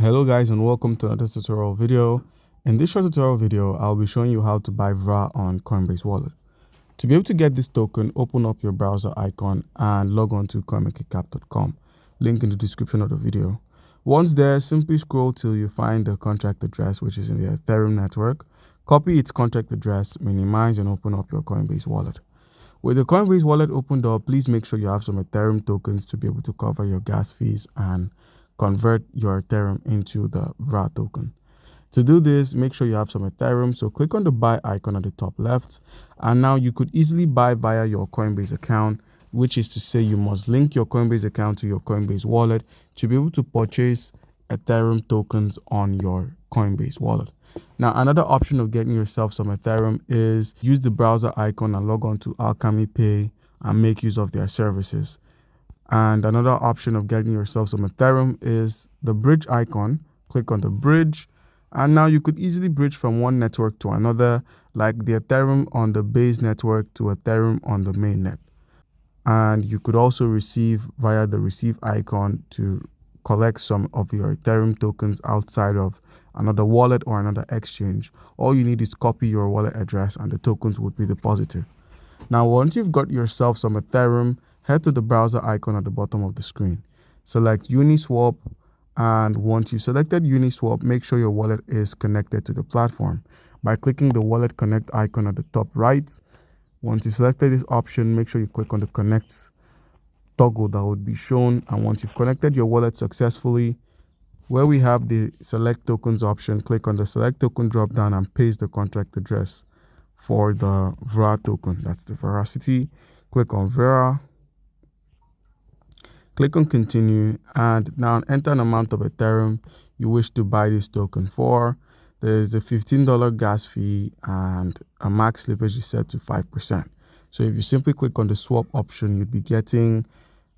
Hello guys, and welcome to another tutorial video. In this short tutorial video, I'll be showing you how to buy VRA on Coinbase Wallet. To be able to get this token, open up your browser icon and log on to coinmarketcap.com. Link in the description of the video. Once there, simply scroll till you find the contract address, which is in the Ethereum network. Copy its contract address, minimize, and open up your Coinbase Wallet. With the Coinbase Wallet opened up, please make sure you have some Ethereum tokens to be able to cover your gas fees and convert your Ethereum into the VRA token. To do this, make sure you have some Ethereum. So click on the buy icon at the top left. And now you could easily buy via your Coinbase account, which is to say you must link your Coinbase account to your Coinbase wallet to be able to purchase Ethereum tokens on your Coinbase wallet. Now, another option of getting yourself some Ethereum is use the browser icon and log on to Alchemy Pay and make use of their services. And another option of getting yourself some Ethereum is the bridge icon. Click on the bridge. And now you could easily bridge from one network to another, like the Ethereum on the base network to Ethereum on the mainnet. And you could also receive via the receive icon to collect some of your Ethereum tokens outside of another wallet or another exchange. All you need is copy your wallet address and the tokens would be deposited. Now, once you've got yourself some Ethereum, head to the browser icon at the bottom of the screen. Select Uniswap, and once you've selected Uniswap, make sure your wallet is connected to the platform by clicking the Wallet Connect icon at the top right. Once you've selected this option, make sure you click on the Connect toggle that would be shown. And once you've connected your wallet successfully, where we have the Select Tokens option, click on the Select Token drop down and paste the contract address for the VRA token. That's the Verasity. Click on VRA. Click on continue and now enter an amount of Ethereum you wish to buy this token for. There's a $15 gas fee and a max slippage is set to 5%. So if you simply click on the swap option, you'd be getting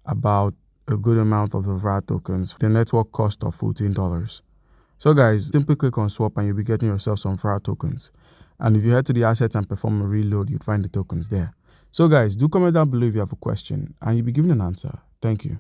about a good amount of the VRA tokens. The network cost of $14. So guys, simply click on swap and you'll be getting yourself some VRA tokens. And if you head to the assets and perform a reload, you'd find the tokens there. So guys, do comment down below if you have a question and you'll be given an answer. Thank you.